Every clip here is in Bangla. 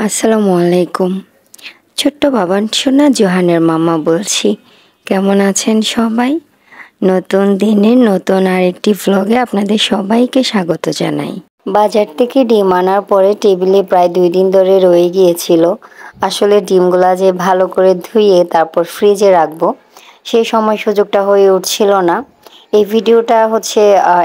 আসসালামু আলাইকুম। ছোট্ট বাবান সোনা জোহানের মাম্মা বলছি। কেমন আছেন সবাই? নতুন দিনের নতুন আরেকটি ভ্লগে আপনাদের সবাইকে স্বাগত জানাই। বাজার থেকে ডিম আনার পরে টেবিলে প্রায় 2 দিন ধরে রয়ে গিয়েছিল। আসলে ডিমগুলা যে ভালো করে ধুয়ে তারপর ফ্রিজে রাখবো সেই সময় সুযোগটা হয়ে উঠছিল না। এই ভিডিওটা হচ্ছে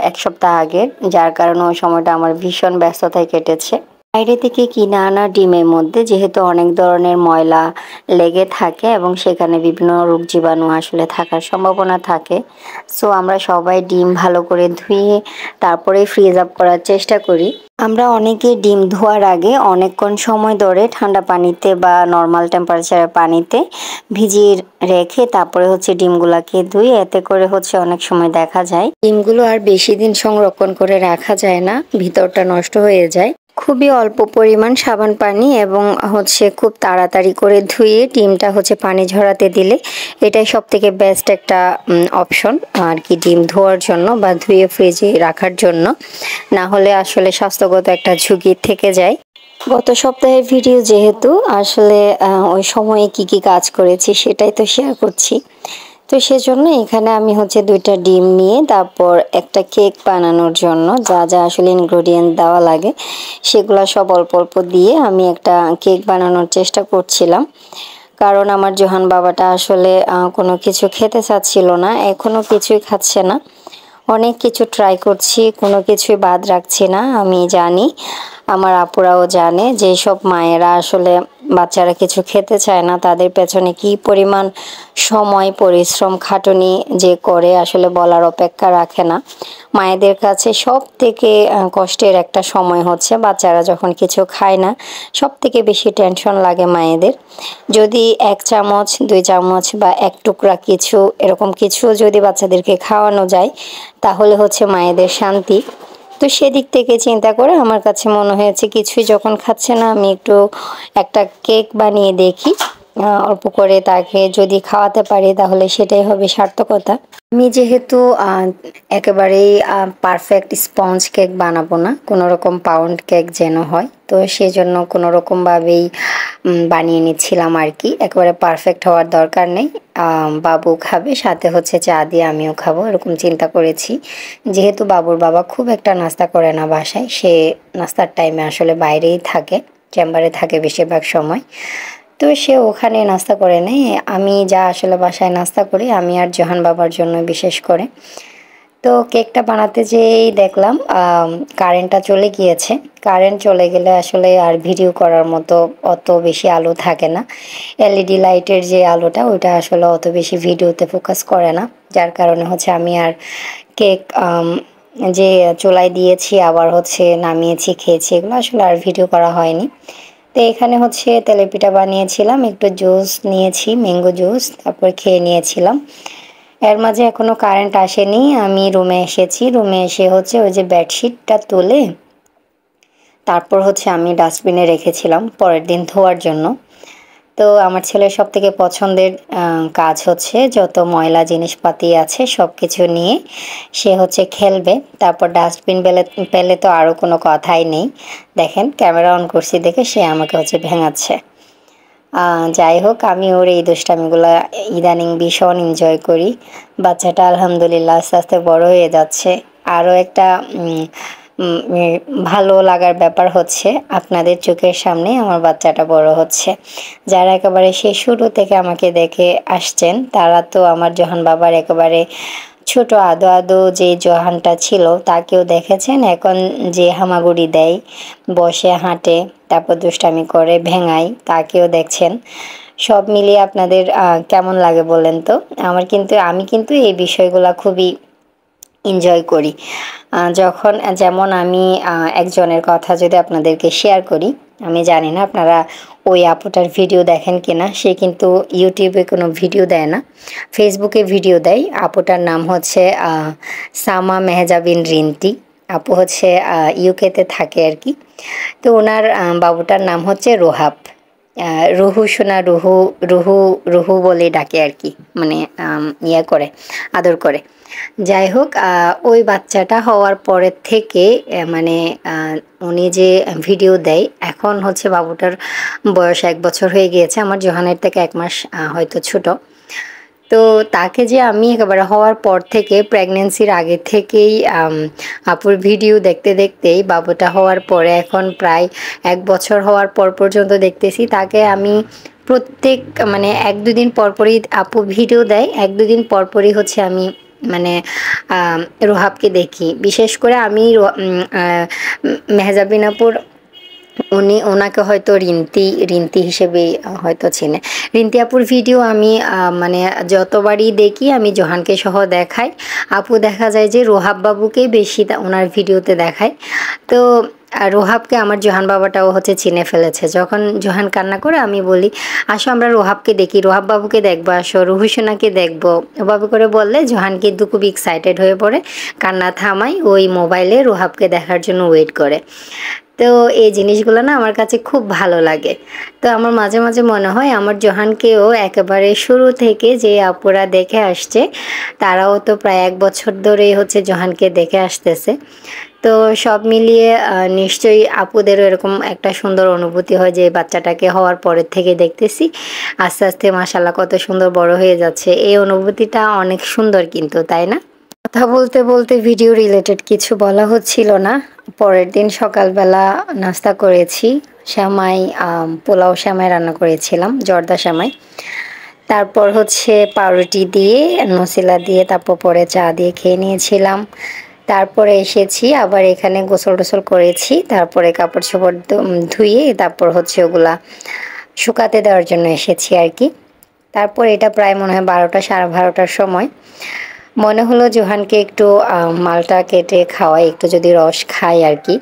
1 সপ্তাহ আগের, যার কারণে ওই সময়টা আমার ভীষণ ব্যস্ততায় কেটেছে। বাইরে থেকে কিনে আনা ডিমের মধ্যে যেহেতু অনেক ধরনের ময়লা লেগে থাকে এবং সেখানে বিভিন্ন রোগ জীবাণু আসলে থাকার সম্ভাবনা থাকে, সো আমরা সবাই ডিম ভালো করে ধুয়ে তারপরে ফ্রিজ আপ করার চেষ্টা করি। আমরা অনেকে ডিম ধোয়ার আগে অনেকক্ষণ সময় ধরে ঠান্ডা পানিতে বা নর্মাল টেম্পারেচারের পানিতে ভিজিয়ে রেখে তারপরে হচ্ছে ডিমগুলাকে ধুই। এতে করে হচ্ছে অনেক সময় দেখা যায় ডিমগুলো আর বেশি দিন সংরক্ষণ করে রাখা যায় না, ভিতরটা নষ্ট হয়ে যায়। খুবই অল্প পরিমাণ সাবান পানি এবং হচ্ছে খুব তাড়াতাড়ি করে ধুয়ে ডিমটা হচ্ছে পানি ঝরাতে দিলে এটাই সবথেকে বেস্ট একটা অপশন আর কি, ডিম ধোয়ার জন্য বা ধুয়ে ফ্রিজে রাখার জন্য। না হলে আসলে স্বাস্থ্যগত একটা ঝুঁকি থেকে যায়। গত সপ্তাহের ভিডিও যেহেতু আসলে ওই সময়ে কি কাজ করেছি সেটাই তো শেয়ার করছি। তো সেজন্য এখানে আমি হচ্ছে 2টা ডিম নিয়ে তারপর একটা কেক বানানোর জন্য যা যা আসলে ইনগ্রেডিয়েন্ট দেওয়া লাগে সেগুলো সব অল্প অল্প দিয়ে আমি একটা কেক বানানোর চেষ্টা করছিলাম। কারণ আমার জোহান বাবাটা আসলে কোনো কিছু খেতে চাচ্ছিল না, এখনো কিছুই খাচ্ছে না। অনেক কিছু ট্রাই করছি, কোনো কিছুই বাদ রাখছি না। আমি জানি, আমার আপুরাও জানে যে সব মায়েরা আসলে বাচ্চারা কিছু খেতে চায় না তাদের পেছনে কি পরিমাণ সময় পরিশ্রম খাটুনি যে করে আসলে বলার অপেক্ষা রাখে না। মায়েদের কাছে সব থেকে কষ্টের একটা সময় হচ্ছে বাচ্চারা যখন কিছু খায় না, সব থেকে বেশি টেনশন লাগে মায়েদের। যদি 1 চামচ 2 চামচ বা 1 টুকরা কিছু এরকম কিছু যদি বাচ্চাদেরকে খাওয়ানো যায় তাহলে হচ্ছে মায়েদের শান্তি। তো সেদিক থেকে চিন্তা করে আমার কাছে মনে হয়েছে কিছুই যখন খাচ্ছে না আমি একটু একটা কেক বানিয়ে দেখি, অল্প করে তাকে যদি খাওয়াতে পারি তাহলে সেটাই হবে সার্থকতা। আমি যেহেতু একেবারেই পারফেক্ট স্পঞ্জ কেক বানাবো না, কোনো রকম পাউন্ড কেক যেন হয়, তো সেজন্য কোনো রকমভাবেই বানিয়ে নিচ্ছিলাম আর কি। একেবারে পারফেক্ট হওয়ার দরকার নেই, বাবু খাবে সাথে হচ্ছে চা দিয়ে আমিও খাবো এরকম চিন্তা করেছি। যেহেতু বাবুর বাবা খুব একটা নাস্তা করে না বাসায়, সে নাস্তার টাইমে আসলে বাইরেই থাকে, চেম্বারে থাকে বেশিরভাগ সময়, তো সে ওখানে নাস্তা করে নেয়। আমি যা আসলে বাসায় নাস্তা করি আমি আর জোহান বাবার জন্য বিশেষ করে। তো কেকটা বানাতে যেয়েই দেখলাম কারেন্টটা চলে গিয়েছে। কারেন্ট চলে গেলে আসলে আর ভিডিও করার মতো অত বেশি আলো থাকে না। এলইডি লাইটের যে আলোটা ওইটা আসলে অত বেশি ভিডিওতে ফোকাস করে না, যার কারণে হচ্ছে আমি আর কেক যে চুলায় দিয়েছি আবার হচ্ছে নামিয়েছি খেয়েছি এগুলো আসলে আর ভিডিও করা হয়নি। তো এখানে হচ্ছে তেলেপিঠা বানিয়েছিলাম, একটু জুস নিয়েছি, ম্যাঙ্গো জুস, তারপর খেয়ে নিয়েছিলাম। এর মাঝে এখনও কারেন্ট আসেনি, আমি রুমে এসেছি। রুমে এসে হচ্ছে ওই যে বেডশিটটা তুলে তারপর হচ্ছে আমি ডাস্টবিনে রেখেছিলাম পরের দিন ধোয়ার জন্য। তো আমার ছেলের সব থেকে পছন্দের কাজ হচ্ছে যত ময়লা জিনিসপাতি আছে সব কিছু নিয়ে সে হচ্ছে খেলবে, তারপর ডাস্টবিন পেলে তো আরও কোনো কথাই নেই। দেখেন ক্যামেরা অন করছি দেখে সে আমাকে হচ্ছে ভেঙাচ্ছে। যাই হোক, আমি ওর এই দুষ্টামিগুলো ইদানিং ভীষণ এনজয় করি। বাচ্চাটা আলহামদুলিল্লাহ আস্তে আস্তে বড় হয়ে যাচ্ছে। আরও একটা ভালো লাগার ব্যাপার হচ্ছে আপনাদের চোখের সামনে আমার বাচ্চাটা বড় হচ্ছে। যারা একেবারে সেই শুরু থেকে আমাকে দেখে আসছেন তারা তো আমার জোহান বাবার একেবারে ছোট আদো আদো যে জোহানটা ছিল তাকেও দেখেছেন। এখন যে হামাগুড়ি দেয়, বসে হাঁটে, তারপর দুষ্টামি করে ভেঙায়, তাকেও দেখছেন। সব মিলিয়ে আপনাদের কেমন লাগে বলেন তো? আমি কিন্তু এই বিষয়গুলো খুবই এনজয় করি। যখন যেমন আমি একজনের কথা যদি আপনাদেরকে শেয়ার করি, আমি জানি না আপনারা ওই আপুটার ভিডিও দেখেন কিনা। সে কিন্তু ইউটিউবে কোনো ভিডিও দেয় না, ফেসবুকে ভিডিও দেয়। আপুটার নাম হচ্ছে সামা মেহজাবিন রিন্টি। আপু হচ্ছে ইউকেতে থাকে আর কি। তো ওনার বাবুটার নাম হচ্ছে রোহাব। রুহু সোনা, রুহু রুহু রুহু বলে ডাকে আর কি, মানে ইয়ে করে, আদর করে। যাই হোক, ওই বাচ্চাটা হওয়ার পরের থেকে মানে উনি যে ভিডিও দেয়, এখন হচ্ছে বাবুটার বয়স 1 বছর হয়ে গিয়েছে, আমার জোহানের থেকে 1 মাস হয়তো ছোট। তো তাকে যে আমি একেবারে হওয়ার পর থেকে প্রেগন্যান্সির আগে থেকেই আপুর ভিডিও দেখতে দেখতেই বাবুটা হওয়ার পরে এখন প্রায় 1 বছর হওয়ার পর পর্যন্ত দেখতেছি তাকে আমি প্রত্যেক মানে 1-2 দিন পরপরই আপু ভিডিও দেয়, 1-2 দিন পরপরই হচ্ছে আমি মানে রোহাবকে দেখি। বিশেষ করে আমি মেহজাবিন আপুর ওনাকে হয়তো রিন্তি হিসেবে হয়তো চেনে। রিন্তি আপুর ভিডিও আমি মানে যতবারই দেখি আমি জোহানকে সহ দেখাই। আপু দেখা যায় যে রোহাব বাবুকেই বেশি ওনার ভিডিওতে দেখায়। তো রোহাবকে আমার জোহান বাবাটাও হচ্ছে চিনে ফেলেছে। যখন জোহান কান্না করে আমি বলি, আসো আমরা রোহাবকে দেখি, রোহাব বাবুকে দেখবো, আসো রুহুসোনাকে দেখবো, ওভাবে করে বললে জোহান কিন্তু খুব এক্সাইটেড হয়ে পড়ে, কান্না থামাই, ওই মোবাইলে রোহাবকে দেখার জন্য ওয়েট করে। তো এই জিনিসগুলো না আমার কাছে খুব ভালো লাগে। তো আমার মাঝে মাঝে মনে হয় আমার জোহানকেও একেবারে শুরু থেকে যে আপুরা দেখে আসছে তারাও তো প্রায় 1 বছর ধরেই হচ্ছে জোহানকে দেখে আসতেছে। তো সব মিলিয়ে নিশ্চয়ই আপুদেরও এরকম একটা সুন্দর অনুভূতি হয় যে বাচ্চাটাকে হওয়ার পরের থেকে দেখতেছি আস্তে আস্তে মাশাআল্লাহ কত সুন্দর বড় হয়ে যাচ্ছে। এই অনুভূতিটা অনেক সুন্দর কিন্তু, তাই না? কথা বলতে বলতে ভিডিও রিলেটেড কিছু বলা হচ্ছিল না। পরের দিন সকালবেলা নাস্তা করেছি, সেমাই, পোলাও সেমাই রান্না করেছিলাম, জর্দা সেমাই। তারপর হচ্ছে পাউরুটি দিয়ে নসিলা দিয়ে তারপর পরে চা দিয়ে খেয়ে নিয়েছিলাম। তারপরে এসেছি আবার এখানে গোসল টোসল করেছি, তারপরে কাপড় চোপড় ধুয়ে তারপর হচ্ছে ওগুলা শুকাতে দেওয়ার জন্য এসেছি আর কি। তারপর এটা প্রায় মনে হয় 12টা 12:30টার সময় মনে হলো জোহানকে একটু মালটা কেটে খাওয়াই, একটু যদি রস খাই আর কি।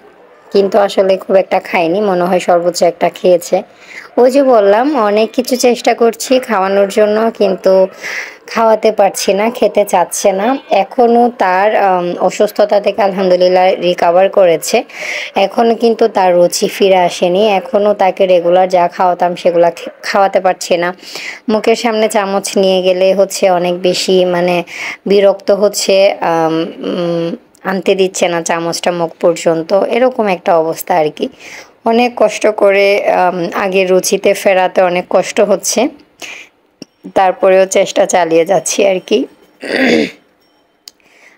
কিন্তু আসলে খুব একটা খাইনি, মনে হয় সর্বোচ্চ একটা খেয়েছে। ওই যে বললাম অনেক কিছু চেষ্টা করছি খাওয়ানোর জন্য, কিন্তু খাওয়াতে পারছি না, খেতে চাচ্ছে না। এখনও তার অসুস্থতা থেকে আলহামদুলিল্লাহ রিকভার করেছে, এখনও কিন্তু তার রুচি ফিরে আসেনি, এখনও তাকে রেগুলার যা খাওয়াতাম সেগুলো খাওয়াতে পারছি না। মুখের সামনে চামচ নিয়ে গেলে হচ্ছে অনেক বেশি মানে বিরক্ত হচ্ছে, আনতে দিচ্ছে না চামচটা মুখ পর্যন্ত, এরকম একটা অবস্থা আর কি। অনেক কষ্ট করে আগের রুচিতে ফেরাতে অনেক কষ্ট হচ্ছে, তারপরেও চেষ্টা চালিয়ে যাচ্ছি আর কি।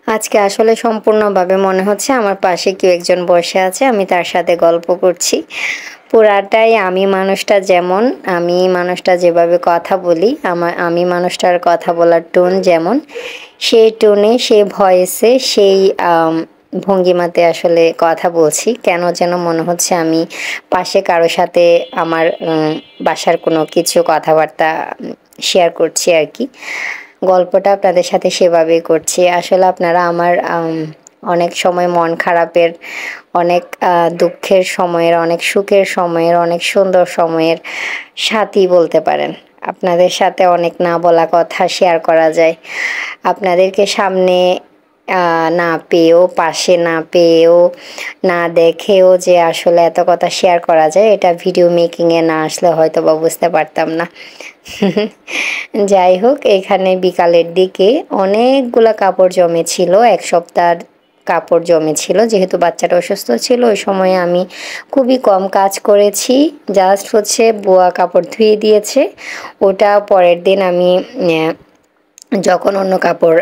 আজকে আসলে সম্পূর্ণভাবে মনে হচ্ছে আমার পাশে কেউ একজন বসে আছে, আমি তার সাথে গল্প করছি। পুরাটাই আমি মানুষটা যেভাবে কথা বলি, আমি মানুষটার কথা বলার টোন যেমন, সেই টোনে, সেই ভয়েসে, সেই ভঙ্গিমাতে আসলে কথা বলছি। কেন যেন মনে হচ্ছে আমি পাশে কারো সাথে আমার বাসার কোনো কিছু কথাবার্তা শেয়ার করছি আর কি। গল্পটা আপনাদের সাথে সেভাবেই করছি। আসলে আপনারা আমার অনেক সময় মন খারাপের, অনেক দুঃখের সময়ের, অনেক সুখের সময়ের, অনেক সুন্দর সময়ের সাথী বলতে পারেন। আপনাদের সাথে অনেক না বলা কথা শেয়ার করা যায়। আপনাদেরকে সামনে না পেয়েও, পাশে না পেয়েও, না দেখেও যে আসলে এত কথা শেয়ার করা যায়, এটা ভিডিও মেকিংয়ে না আসলে হয়তো বা বুঝতে পারতাম না। যাই হোক, এখানে বিকালের দিকে অনেকগুলো কাপড় জমেছিল, 1 সপ্তাহ কাপড় জমেছিল, যেহেতু বাচ্চাটা অসুস্থ ছিল ওই সময়ে আমি খুবই কম কাজ করেছি, জাস্ট হচ্ছে বোয়া কাপড় ধুয়ে দিয়েছে, ওটা পরের দিন আমি যখন অন্য কাপড়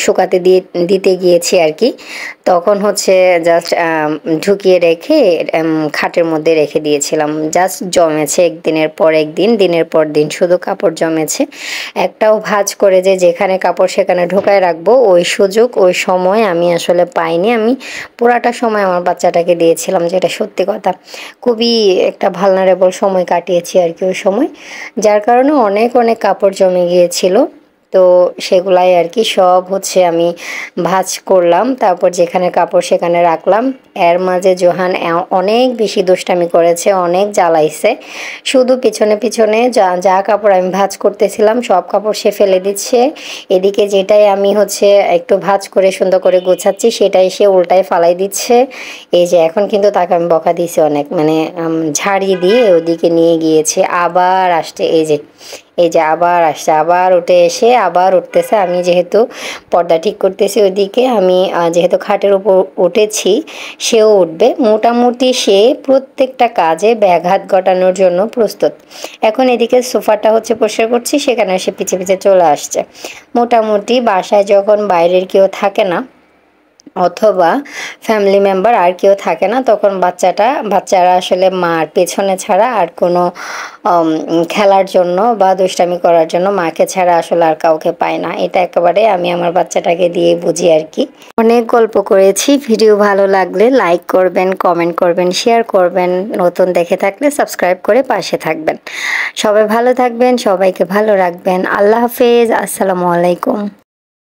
শুকাতে দিতে গিয়েছি আর কি, তখন হচ্ছে জাস্ট ঢুকিয়ে রেখে খাটের মধ্যে রেখে দিয়েছিলাম। জাস্ট জমেছে একদিনের পর একদিন, দিনের পর দিন শুধু কাপড় জমেছে। একটাও ভাঁজ করে যে যেখানে কাপড় সেখানে ঢোকায় রাখবো ওই সুযোগ ওই সময় আমি আসলে পাইনি। আমি পুরাটা সময় আমার বাচ্চাটাকে দিয়েছিলাম, যেটা সত্যি কথা। খুবই একটা ভালনারেবল সময় কাটিয়েছি আর কি ওই সময়, যার কারণে অনেক অনেক কাপড় জমে গিয়েছিল। তো সেগুলাই আর কি সব হচ্ছে আমি ভাঁজ করলাম, তারপর যেখানে কাপড় সেখানে রাখলাম। এর মাঝে জোহান অনেক বেশি দুষ্টামি করেছে, অনেক জ্বালাইছে। শুধু পিছনে পিছনে যা কাপড় আমি ভাঁজ করতেছিলাম সব কাপড় সে ফেলে দিচ্ছে, এদিকে যেটাই আমি হচ্ছে একটু ভাঁজ করে সুন্দর করে গোছাচ্ছি সেটাই সে উল্টায় ফালাই দিচ্ছে। এই যে এখন কিন্তু তাকে আমি বকা দিয়েছি অনেক, মানে ঝাড়ি দিয়ে ওদিকে নিয়ে গিয়েছে, আবার আসছে। এই যে এই যে আবার আসছে, আবার উঠে এসে আবার উঠতেছে। আমি যেহেতু পর্দা ঠিক করতেছি ওইদিকে, আমি যেহেতু খাটের উপর উঠেছি, সেও উঠবে। মোটামুটি সে প্রত্যেকটা কাজে ব্যাঘাত ঘটানোর জন্য প্রস্তুত। এখন এদিকে সোফাটা হচ্ছে পরিষ্কার করছি, সেখানে সে পিছে পিছে চলে আসছে। মোটামুটি বাসায় যখন বাইরের কেউ থাকে না অথবা ফ্যামিলি মেম্বার আর কেউ থাকে না, তখন বাচ্চারা আসলে মার পেছনে ছাড়া আর কোনো খেলার জন্য বা দুষ্টামি করার জন্য মাকে ছাড়া আসলে আর কাউকে পায় না। এটা একেবারে আমি আমার বাচ্চাটাকে দিয়ে বুঝি আর কি। অনেক গল্প করেছি। ভিডিও ভালো লাগলে লাইক করবেন, কমেন্ট করবেন, শেয়ার করবেন। নতুন দেখে থাকলে সাবস্ক্রাইব করে পাশে থাকবেন। সবাই ভালো থাকবেন, সবাইকে ভালো রাখবেন। আল্লাহ হাফেজ, আসসালামু আলাইকুম।